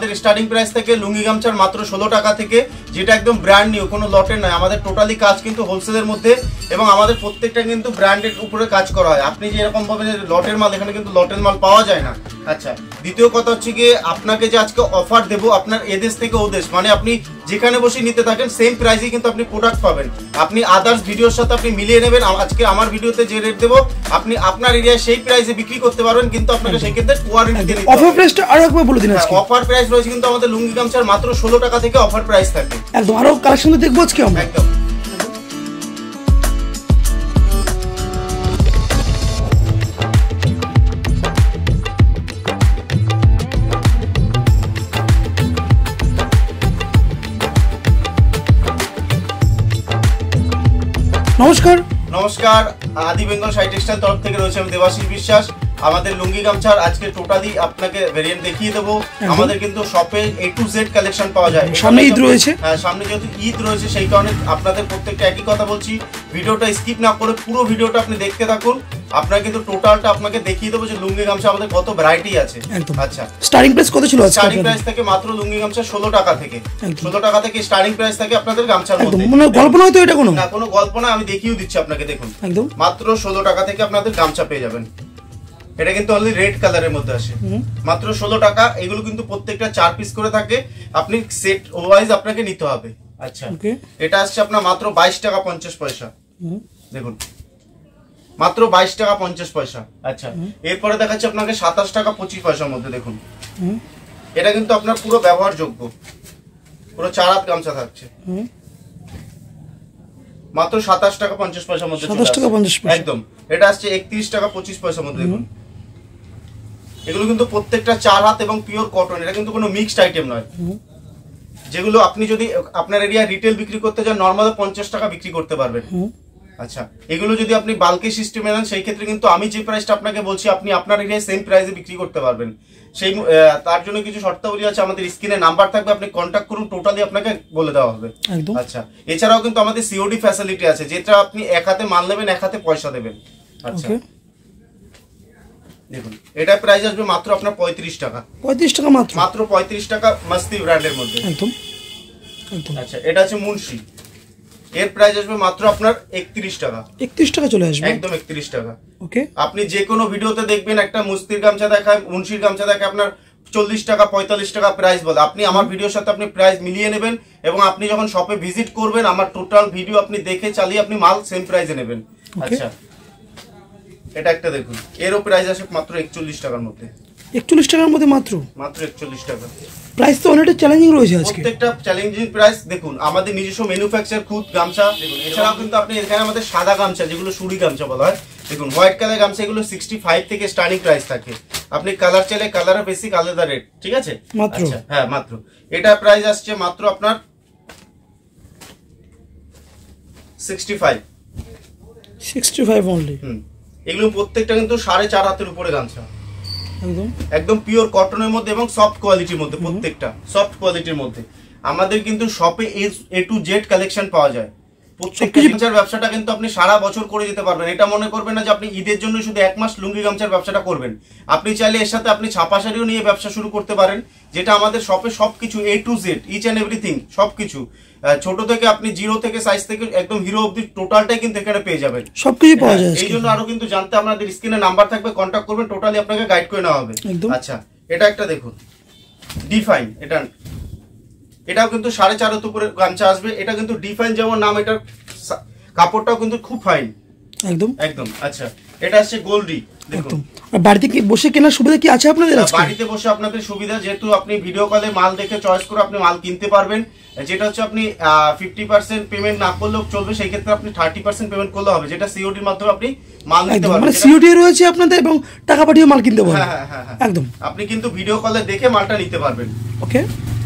আমাদের starting price থেকে লুঙ্গি গামছার মাত্র 16 টাকা থেকে, যেটা একদম ব্র্যান্ড নিউ, কোনো লটের নয়। আমাদের টোটালি কাজ কিন্তু হোলসেলের মধ্যে এবং আমাদের প্রত্যেকটা কিন্তু ব্র্যান্ডের উপরে কাজ করা হয়। আপনি যে এরকম ভাবে লটের মাল, এখানে কিন্তু লটের মাল পাওয়া যায় না। আচ্ছা, দ্বিতীয় কথা হচ্ছে গিয়ে আপনাকে যে আজকে অফার দেবো, আপনার এদেশ থেকে ও দেশ, মানে আপনি যেখানে বসে নিতে থাকেন সেম প্রাইসে কিন্তু আপনি প্রোডাক্ট পাবেন। আপনি আদার্স ভিডিওর সাথে আপনি মিলিয়ে নেবেন। আজকে আমার ভিডিওতে যে রেট দেবো আপনি আপনার এরিয়ায় সেই প্রাইসে বিক্রি করতে পারবেন, কিন্তু আপনাকে সেই ক্ষেত্রে ওয়ারেন্টি দিয়ে দিতে হবে। অফার প্রাইসটা আরো একবার বলে দিন আজকে। অফার প্রাইস রয়েছে কিন্তু আমাদের লুঙ্গি গামছার মাত্র 16 টাকা থেকে অফার প্রাইস থাকে। একদম, আরো কালেকশন দেখবো আজকে আমরা। একদম। নমস্কার। নমস্কার, আদি বেঙ্গল শাড়ি টেক্সটাইল তরফ থেকে রয়েছে আমি দেবাশিস বিশ্বাস। আমাদের লুঙ্গি গামছার আজকে টোটালি আপনাকে ভেরিয়েন্ট দেখিয়ে দেবো। আমাদের কিন্তু শপে A to Z কালেকশন পাওয়া যায়। সামনে ঈদ রয়েছে। হ্যাঁ, সামনে যেহেতু ঈদ রয়েছে সেই কারণে আপনাদের প্রত্যেকটা একই কথা বলছি, ভিডিওটা স্কিপ না করে পুরো ভিডিওটা আপনি দেখতে থাকুন। আপনারা কিন্তু টোটালটা আপনাকে দেখিয়ে দেবো যে লুঙ্গি গামছা আমাদের কত ভ্যারাইটি আছে। আচ্ছা, স্টার্টিং প্রাইস কত ছিল আজকে? স্টার্টিং প্রাইস থেকে মাত্র লুঙ্গি গামছা 16 টাকা থেকে, 16 টাকা থেকে স্টার্টিং প্রাইস থাকে আপনাদের গামছার মধ্যে। মানে গল্প নয় তো এটা? কোনো না, কোনো গল্প না, আমি দেখিয়ে দিচ্ছি আপনাকে। দেখুন, একদম মাত্র 16 টাকা থেকে আপনাদের গামছা পেয়ে যাবেন। এটা কিন্তু অনলি রেড কালারের মধ্যে আসে, মাত্র 16 টাকা। এগুলো কিন্তু প্রত্যেকটা 4 পিস করে থাকে, আপনি সেট ওয়াইজ আপনাকে নিতে হবে। আচ্ছা, এটা আসছে আপনার মাত্র 22 টাকা 50 পয়সা। দেখুন, মাত্র 22 টাকা 50 পয়সা। আচ্ছা, এরপরে দেখাচ্ছি আপনাকে 27 টাকা 25 পয়সার মধ্যে। দেখুন, এটা কিন্তু আপনার পুরো ব্যবহারযোগ্য, পুরো 4 হাত গামছা থাকছে, মাত্র 27 টাকা 50 পয়সার মধ্যে। 27 টাকা 50 পয়সা একদম। এটা আসছে 31 টাকা 25 পয়সার মধ্যে। দেখুন, এগুলো কিন্তু প্রত্যেকটা 4 হাত এবং পিওর কটন, এটা কিন্তু কোনো মিক্সড আইটেম নয়। যেগুলো আপনি যদি আপনার এরিয়া রিটেল বিক্রি করতে যান নরমালি 50 টাকা বিক্রি করতে পারবেন। আচ্ছা, এগুলো যদি আপনি বাল্কে সিস্টেমে নেন সেই ক্ষেত্রে কিন্তু আমি যে প্রাইসটা আপনাকে বলছি আপনি আপনার এরিয়ায় সেম প্রাইসে বিক্রি করতে পারবেন। সেই তার জন্য কিছু শর্তাবলী আছে, আমাদের স্ক্রিনে নাম্বার থাকবে, আপনি কন্ট্যাক্ট করুন, টোটালি আপনাকে বলে দেওয়া হবে। আচ্ছা, এছাড়াও কিন্তু আমাদের সিওডি ফ্যাসিলিটি আছে, যেটা আপনি এক হাতে মাল নেবেন, এক হাতে পয়সা দেবেন। আচ্ছা, দেখুন, এটা প্রাইস আসবে মাত্র আপনার 35 টাকা। 35 টাকা মাত্র? মাত্র 35 টাকা, মাস্তি ব্র্যান্ডের মধ্যে। একদম। আচ্ছা, এটা আছে মুন্সি, এর প্রাইস আসবে মাত্র আপনার 31 টাকা। 31 টাকা চলে আসবে? একদম 31 টাকা। ওকে। আপনি যে কোনো ভিডিওতে দেখবেন একটা মুস্তির গামছা দেখায়, মুন্সির গামছা দেখায় আপনার 40 টাকা 45 টাকা প্রাইস বলে। আপনি আমার ভিডিওর সাথে আপনি প্রাইস মিলিয়ে নেবেন এবং আপনি যখন শপে ভিজিট করবেন আমার টোটাল ভিডিও আপনি দেখে চালিয়ে আপনি মাল সেম প্রাইসে নেবেন। আচ্ছা, এটা একটা দেখুন, এরও প্রাইস আসে মাত্র 41 টাকার মধ্যে। 41 টাকার মধ্যে মাত্র? মাত্র 41 টাকা। প্রাইস তো অনেকটা চ্যালেঞ্জিং রয়েছে আজকে। প্রত্যেকটা চ্যালেঞ্জিং প্রাইস। দেখুন, আমাদের নিজস্ব ম্যানুফ্যাকচার খুদ গামছা। দেখুন, এছাড়াও কিন্তু আপনি এখানে আমাদের সাদা গামছা, যেগুলো সুরি গামছা বলা হয়, দেখুন হোয়াইট কালার গামছা, এগুলো 65 থেকে স্টার্টিং প্রাইস থাকে। আপনি কালার চাইলে কালারের বেসিক আলাদা রেট, ঠিক আছে? আচ্ছা, হ্যাঁ মাত্র। এটা প্রাইস আসছে মাত্র আপনার 65 অনলি। এগুলো প্রত্যেকটা কিন্তু 4.5 হাতের উপরে গামছা, একদম পিওর কটনের মধ্যে এবং সফট কোয়ালিটির মধ্যে, প্রত্যেকটা সফট কোয়ালিটির মধ্যে। আমাদের কিন্তু শপে A to Z কালেকশন পাওয়া যায়। প্রত্যেকটা গামছার ব্যবসাটা কিন্তু আপনি সারা বছর করে যেতে পারবেন। এটা মনে করবেন না যে আপনি ঈদের জন্য শুধু 1 মাস লুঙ্গি গামছার ব্যবসাটা করবেন। আপনি চাইলে এর সাথে আপনি ছাপা শাড়িও নিয়ে ব্যবসা শুরু করতে পারেন, যেটা আমাদের শপে সবকিছু A to Z, each and everything, সবকিছু ছোট থেকে আপনি জিরো থেকে সাইজ থেকে একদম হিরো অবধি টোটালটাই কিন্তু এখানে পেয়ে যাবেন, সবকিছু পাওয়া যায়। এই জন্য আরো কিন্তু জানতে আপনাদের স্ক্রিনে নাম্বার থাকবে, কন্ট্যাক্ট করবেন, টোটালি আপনাকে গাইড করে নেওয়া হবে। আচ্ছা, এটা একটা দেখুন ডিফাইন, এটাও কিন্তু 4.5 হাত উপরে গামছা আসবে। এটা কিন্তু ডিফাইন যেমন নাম, এটার কাপড়টাও কিন্তু খুব ফাইন, একদম একদম। আচ্ছা, এটা আসছে গোল্ডি। দেখুন, বাড়িতে কি বসে কেনার সুবিধা কি আছে আপনাদের? বাড়িতে বসে আপনাদের সুবিধা, যেহেতু আপনি ভিডিও কলে মাল দেখে চয়েস করে আপনি মাল কিনতে পারবেন। যেটা হচ্ছে আপনি 50% পেমেন্ট না করলেও চলবে, সেই ক্ষেত্রে আপনি 30% পেমেন্ট করলে হবে, যেটা সিওডির মাধ্যমে আপনি মাল নিতে পারবেন। মানে সিওডি রয়েছে আপনাদের এবং টাকা পাঠিয়ে মাল কিনতে পারবেন। হ্যাঁ হ্যাঁ হ্যাঁ, একদম। আপনি কিন্তু ভিডিও কলে দেখে মালটা নিতে পারবেন। ওকে।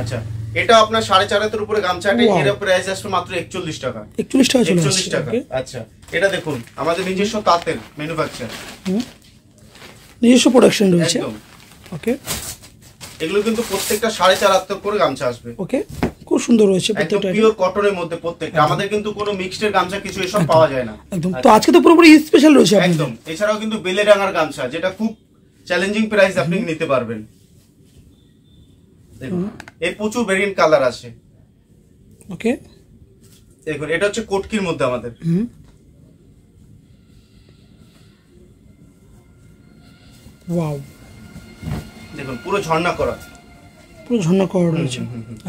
আচ্ছা, এটা আপনার 4.5 হাতের উপরে গামছাটা, এর প্রাইস আসবে মাত্র 41 টাকা। 41 টাকা চলে আসছে। 41 টাকা। আচ্ছা, এটা দেখুন, আমাদের নিজস্ব তাঁতের ম্যানুফ্যাকচার, নিজস্ব প্রোডাকশন রয়েছে। ওকে। এগুলো কিন্তু প্রত্যেকটা 4.5 হাত করে গামছা আসবে। ওকে, খুব সুন্দর রয়েছে প্রত্যেকটা, পিওর কটনের মধ্যে প্রত্যেকটা। আমাদের কিন্তু কোনো মিক্সড গামছা কিছু এসব পাওয়া যায় না একদম। তো আজকে তো পুরোপুরি স্পেশাল রয়েছে একদম। এছাড়াও কিন্তু বেলেডাঙ্গার গামছা, যেটা খুব চ্যালেঞ্জিং প্রাইস আপনি নিতে পারবেন। দেখুন এর প্রচুর ভেরিয়েন্ট কালার আছে। ওকে, দেখুন এটা হচ্ছে কোটকির মধ্যে আমাদের। ওয়াও, দেখুন পুরো ঝর্ণা করা, পুরো ঝর্ণা করা রয়েছে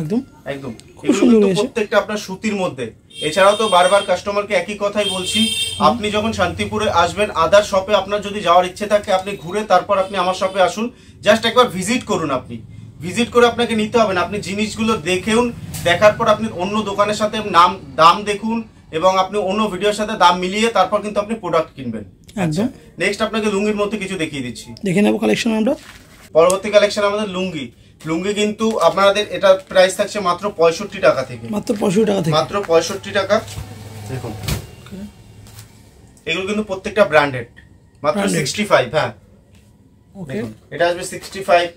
একদম একদম। খুব এগুলো সুন্দর কিন্তু হয়েছে। প্রত্যেকটা আপনার সুতির মধ্যে। এছাড়াও তো বারবার কাস্টমারকে একই কথাই বলছি, আপনি যখন শান্তিপুরে আসবেন, আদার শপে আপনার যদি যাওয়ার ইচ্ছে থাকে আপনি ঘুরে তারপর আপনি আমার শপে আসুন, জাস্ট একবার ভিজিট করুন। আপনি ভিজিট করে আপনাকে নিতে হবে না, আপনি জিনিসগুলো দেখেন, দেখার পর আপনি অন্য দোকানের সাথে দাম দেখুন এবং আপনি অন্য ভিডিওর সাথে দাম মিলিয়ে তারপর কিন্তু আপনি প্রোডাক্ট কিনবেন। একদম। নেক্সট আপনাকে লুঙ্গির মধ্যে কিছু দেখিয়ে দিচ্ছি, দেখে নেব কালেকশন আমরা। পরবর্তী কালেকশন আমাদের লুঙ্গি। লুঙ্গি কিন্তু আপনাদের এটা প্রাইস থাকছে মাত্র 65 টাকা থেকে, মাত্র 65 টাকা থেকে, মাত্র 65 টাকা। দেখুন এগুলো কিন্তু প্রত্যেকটা ব্র্যান্ডেড, মাত্র 65। হ্যাঁ ওকে, এটা আসবে 65,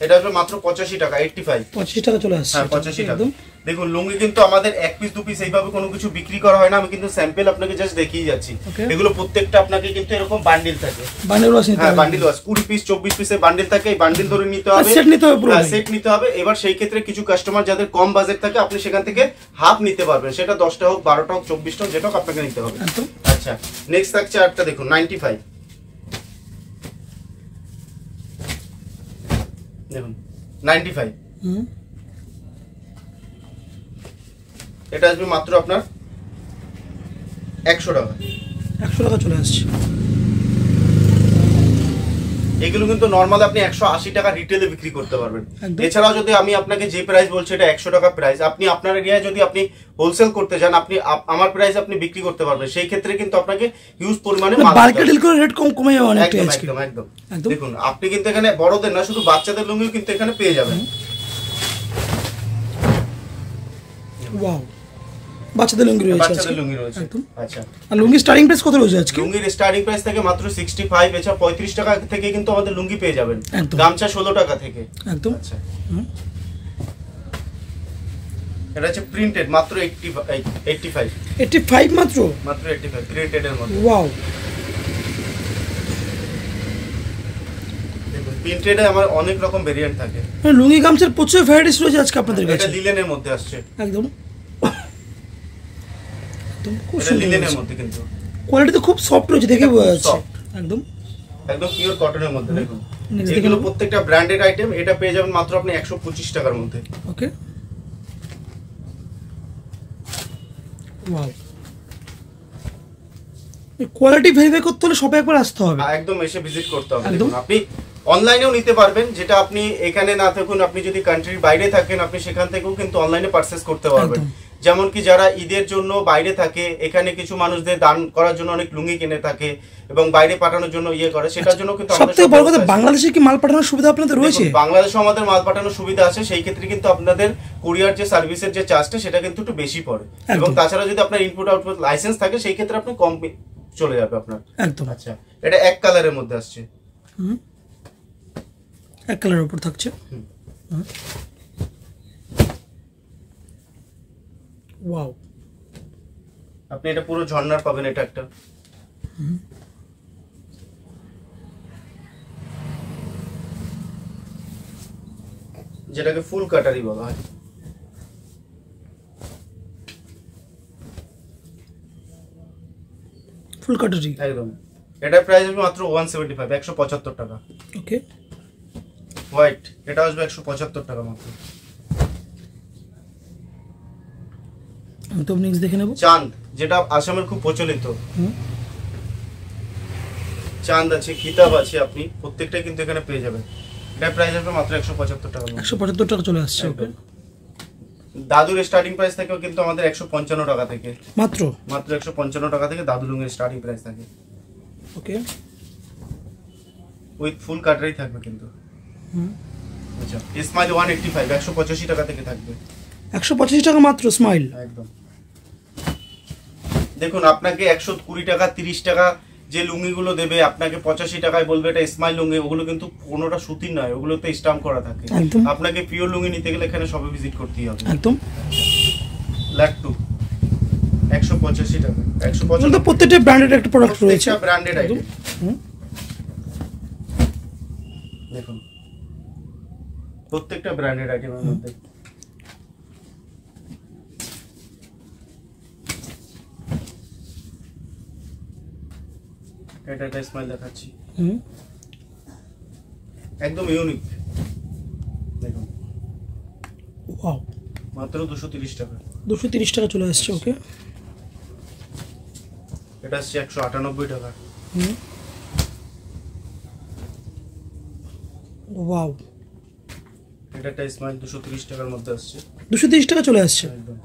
এটা আসবে মাত্র 85 টাকা, 85 25 টাকা চলে আসছে। হ্যাঁ 85 টাকা। দেখুন লুঙ্গি কিন্তু আমাদের এক পিস দু পিস এইভাবে কোনো কিছু বিক্রি করা হয় না, আমি কিন্তু স্যাম্পল আপনাকে জাস্ট দেখিয়ে যাচ্ছি। এগুলো প্রত্যেকটা আপনাকে কিন্তু এরকম বান্ডিল থাকে, বান্ডিল আছে। হ্যাঁ বান্ডিল আছে, 20 পিস 24 পিসের বান্ডিল থাকে। এই বান্ডিল ধরে নিতে হবে, সেট নিতে হবে, পুরো সেট নিতে হবে। এবার সেই ক্ষেত্রে কিছু কাস্টমার যাদের কম বাজেট থাকে আপনি সেখান থেকে হাফ নিতে পারবেন, সেটা 10টা হোক 12টা হোক 24টা হোক, যেটা হোক আপনাকে নিতে হবে। আচ্ছা নেক্সট থাকছে আরেকটা, দেখুন 95। দেখুন 95, এটা আসবে মাত্র আপনার 100 টাকা। 100 টাকা চলে আসছে। এগুলো কিন্তু নরমাল আপনি 180 টাকা রিটেলে বিক্রি করতে পারবেন। এছাড়াও যদি আমি আপনাকে যে প্রাইস বলছি এটা 100 টাকা প্রাইস, আপনি আপনার এরিয়ায় যদি আপনি হোলসেল করতে চান, আপনি আমার প্রাইস আপনি বিক্রি করতে পারবেন। সেই ক্ষেত্রে কিন্তু আপনাকে হিউজ পরিমাণে বাল্কে ডিল করে রেট কমে যাবে অনেকটা। একদম একদম একদম। দেখুন আপনি কিন্তু এখানে বড়দের না, শুধু বাচ্চাদের লুঙ্গিও কিন্তু এখানে পেয়ে যাবেন। ওয়াও, বাচ্চাদের লুঙ্গি রয়েছে, বাচ্চাদের লুঙ্গি রয়েছে। আচ্ছা, আর লুঙ্গি স্টার্টিং প্রাইস কত রয়েছে আজকে? লুঙ্গির স্টার্টিং প্রাইস থেকে মাত্র 65, এছাড়া 35 টাকা থেকে কিন্তু আমাদের লুঙ্গি পেয়ে যাবেন। গামছা 16 টাকা থেকে। একদম। আচ্ছা এটা হচ্ছে প্রিন্টেড, মাত্র 85 মাত্র 85 প্রিন্টেড এর মধ্যে। ওয়াও, দেখুন প্রিন্টেডে আমার অনেক রকম ভেরিয়েন্ট থাকে। লুঙ্গি গামছার প্রচুর ভ্যারাইটিস রয়েছে আজকে আপনাদের কাছে। এটা লিলেনের মধ্যে আসছে, একদম খুব এটা সুন্দর লিলেনের মধ্যে, কিন্তু কোয়ালিটি তো খুব সফট রয়েছে, দেখে বোঝা যাচ্ছে। একদম একদম পিওর কটনের মধ্যে। দেখুন এগুলো প্রত্যেকটা ব্র্যান্ডেড আইটেম, এটা পেয়ে যাবেন মাত্র আপনি 125 টাকার মধ্যে। ওকে, ওয়াও, কোয়ালিটি ভেরিফাই করতে হলে সবাই একবার আসতে হবে, একদম এসে ভিজিট করতে হবে। দেখুন আপনি অনলাইনেও নিতে পারবেন, যেটা আপনি এখানে না থাকুন, আপনি যদি কান্ট্রির বাইরে থাকেন আপনি সেখান থেকেও কিন্তু অনলাইনে পারচেজ করতে পারবেন। যেমন কি যারা ঈদের জন্য বাইরে থাকে, এখানে কিছু মানুষদের দান করার জন্য অনেক লুঙ্গি কিনে থাকে এবং বাইরে পাঠানোর জন্য ইয়ে করে, সেটার জন্য কিন্তু সবথেকে বড় কথা বাংলাদেশে কি মাল পাঠানোর সুবিধা আপনাদের রয়েছে? বাংলাদেশে আমাদের মাল পাঠানোর সুবিধা আছে, সেই ক্ষেত্রে কিন্তু আপনাদের কুরিয়ার যে সার্ভিসের যে চার্জটা সেটা কিন্তু একটু বেশি পড়ে, এবং তাছাড়া যদি আপনার ইনপুট আউটপুট লাইসেন্স থাকে সেই ক্ষেত্রে আপনি কম চলে যাবে আপনার। একদম। আচ্ছা এটা এক কালারের মধ্যে আসছে, এক কালারের উপর থাকছে। ওয়াও, আপনি এটা পুরো ঝর্ণার পাবেন। এটা একটা যেটাকে ফুল কাটারি বলা হয়। ফুল কাটারি একদম। এটা প্রাইস হবে মাত্র 175, 175 টাকা। ওকে, হোয়াইট এটা আসবে 175 টাকা মাত্র। তো নেক্সট দেখে নেব চাঁদ, যেটা আসামের খুব প্রচলিত। চাঁদ আছে, কিতাব আছে, আপনি প্রত্যেকটা কিন্তু এখানে পেয়ে যাবেন। এটা প্রাইস আসবে মাত্র 175 টাকা। 175 টাকা চলে আসছে। ওকে, দাদুর স্টার্টিং প্রাইস থাকে কিন্তু আমাদের 155 টাকা থেকে, মাত্র 155 টাকা থেকে দাদু লুঙ্গির স্টার্টিং প্রাইস থাকে। ওকে, উইথ ফুল কাটারি থাকবে কিন্তু। আচ্ছা স্মাইল 185, 185 টাকা থেকে থাকবে। 125 টাকা মাত্র স্মাইল। একদম। দেখুন আপনাকে 120 টাকা 30 টাকা যে লুঙ্গিগুলো দেবে, আপনাকে 85 টাকায় বলবে এটা স্মাইল লুঙ্গি, ওগুলো কিন্তু কোনোটা সুতির নয়, ওগুলোতে স্টাম্প করা থাকে। আপনাকে পিওর লুঙ্গি নিতে গেলে এখানে সবে ভিজিট করতেই হবে। একদম। লাট্টু 185 টাকা, 185। প্রত্যেকটা ব্র্যান্ডেড একটা প্রোডাক্ট রয়েছে, ব্র্যান্ডেড আইটেম। দেখুন প্রত্যেকটা ব্র্যান্ডেড আইটেমের মধ্যে। এটা একটা স্মাইল দেখাচ্ছি, একদম ইউনিক। দেখুন ওয়াও, মাত্র 230 টাকা। 230 টাকা চলে আসছে। ওকে, এটা আসছে 198 টাকা। ওয়াও, এটা একটা স্মাইল 230 টাকার মধ্যে আসছে। 230 টাকা চলে আসছে। একদম।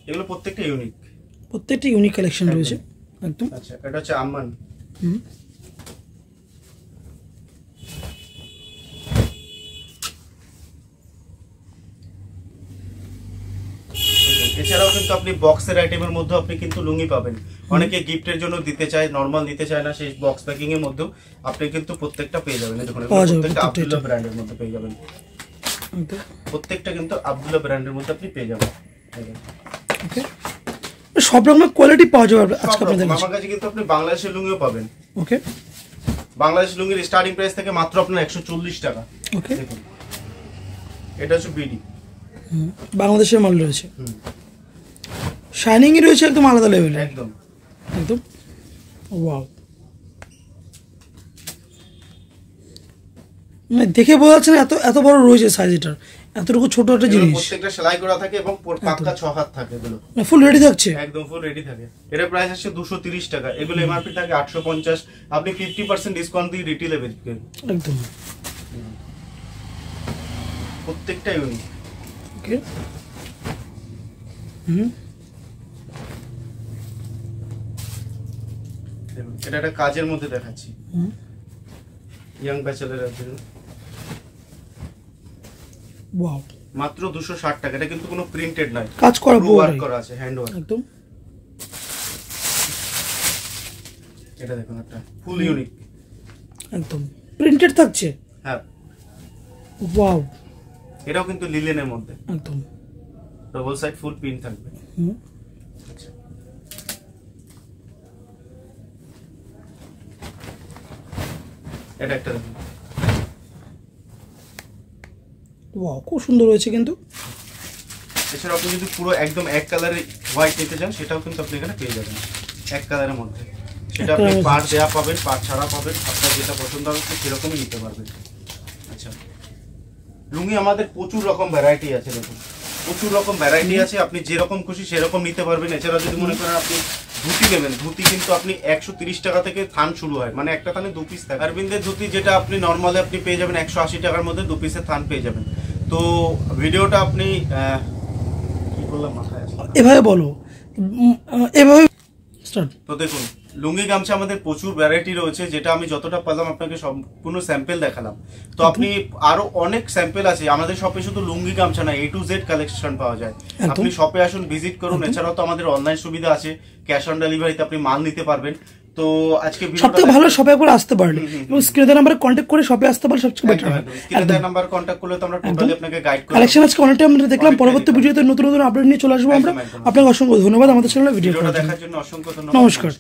এগুলো প্রত্যেকটা ইউনিক, প্রত্যেকটা ইউনিক কালেকশন রয়েছে একদম। আচ্ছা, এটা হচ্ছে আম্মান। এছাড়াও কিন্তু আপনি বক্সের আইটেমের মধ্যে আপনি কিন্তু লুঙ্গি পাবেন। অনেকে গিফটের জন্য দিতে চায়, নরমাল নিতে চায় না, সেই বক্স প্যাকিং এর মধ্যেও আপনি কিন্তু প্রত্যেকটা পেয়ে যাবেন। দেখুন প্রত্যেকটা আব্দুল্লাহ ব্র্যান্ডের মধ্যে পেয়ে যাবেন। প্রত্যেকটা কিন্তু আব্দুল্লাহ ব্র্যান্ডের মধ্যে আপনি পেয়ে যাবেন। ওকে, সব রকমের কোয়ালিটি পাওয়া যাবে আজকে আপনাদের কাছে। আমার কাছে কিন্তু আপনি বাংলাদেশের লুঙ্গিও পাবেন। ওকে, বাংলাদেশ লুঙ্গির স্টার্টিং প্রাইস থেকে মাত্র আপনার 140 টাকা। ওকে, দেখুন এটা হচ্ছে বিডি, বাংলাদেশের মাল রয়েছে, শাইনিং এ রয়েছে একদম আলাদা লেভেলে। একদম একদম ওয়াও, মানে দেখে বোঝা যাচ্ছে না এত এত বড় রয়েছে সাইজ। এটার এতটুকু ছোট একটা জিনিস, প্রত্যেকটা সেলাই করা থাকে এবং পাক্কা 6 হাত থাকে। এগুলো ফুল রেডি থাকছে, একদম ফুল রেডি থাকে। এর প্রাইস আছে 230 টাকা। এগুলো এমআরপি থাকে 850, আপনি 50% ডিসকাউন্ট দিয়ে রিটেলে বেচবেন। একদম প্রত্যেকটা ইউনিক। ওকে, দেখুন এটা একটা কাজের মধ্যে দেখাচ্ছি, ইয়াং ব্যাচেলারের জন্য। ওয়াও, মাত্র 260 টাকা। এটা কিন্তু কোনো প্রিন্টেড নয়, কাজ করা ওয়ার্ক করা আছে, হ্যান্ড ওয়ার্ক। একদম। এটা দেখুন একটা ফুল ইউনিক, একদম প্রিন্টেড থাকছে। হ্যাঁ ওয়াও, এটাও কিন্তু লিলেনের মধ্যে, একদম ডবল সাইড ফুল প্রিন্ট থাকবে। আচ্ছা, এটা একটা দেখুন, ওয়াও, খুব সুন্দর হয়েছে কিন্তু। এছাড়া আপনি যদি পুরো একদম এক কালারের হোয়াইট নিতে চান, সেটাও কিন্তু আপনি এখানে পেয়ে যাবেন এক কালারের মধ্যে। সেটা আপনি পার দেয়া পাবেন, পার ছাড়া পাবেন, আপনার যেটা পছন্দ হবে সেরকমই নিতে পারবেন। আচ্ছা, লুঙ্গি আমাদের প্রচুর রকম ভ্যারাইটি আছে। দেখুন প্রচুর রকম ভ্যারাইটি আছে, আপনি যেরকম খুশি সেরকম নিতে পারবেন। এছাড়া যদি মনে করেন আপনি ধুতি নেবেন, ধুতি কিন্তু আপনি 130 টাকা থেকে থান শুরু হয়, মানে একটা থানে 2 পিস থাকে। অরবিন্দের ধুতি যেটা আপনি নর্মালি আপনি পেয়ে যাবেন 180 টাকার মধ্যে 2 পিসের থান পেয়ে যাবেন। তো ভিডিওটা আপনি কি বললাম মাথায় আসে, এভাবে বলো, এভাবে স্টার্ট। তো দেখুন লুঙ্গি গামছা আমাদের প্রচুর ভ্যারাইটি রয়েছে, যেটা আমি যতটা পারলাম আপনাকে সম্পূর্ণ স্যাম্পল দেখালাম। তো আপনি আরো অনেক স্যাম্পল আছে আমাদের শপে, শুধু লুঙ্গি গামছা না, A to Z কালেকশন পাওয়া যায়। আপনি শপে আসুন, ভিজিট করুন। এছাড়াও তো আমাদের অনলাইন সুবিধা আছে, ক্যাশ অন ডেলিভারিতে আপনি মাল নিতে পারবেন। তো আজকে সবথেকে ভালো শপে একবার আসতে পারেন এবং স্ক্রিনে দেওয়া নাম্বারে কন্ট্যাক্ট করে শপে আসতে পারলে সবচেয়ে বেটার হয়। স্ক্রিনে দেওয়া নাম্বার কন্ট্যাক্ট করলে তো আমরা টোটালি আপনাকে গাইড করব। কালেকশন আজকে অনেকটা আমরা দেখলাম, পরবর্তী ভিডিওতে নতুন নতুন আপডেট নিয়ে চলে আসবো আমরা। আপনাকে অসংখ্য ধন্যবাদ আমাদের চ্যানেলে ভিডিওটা দেখার জন্য। অসংখ্য ধন্যবাদ, নমস্কার।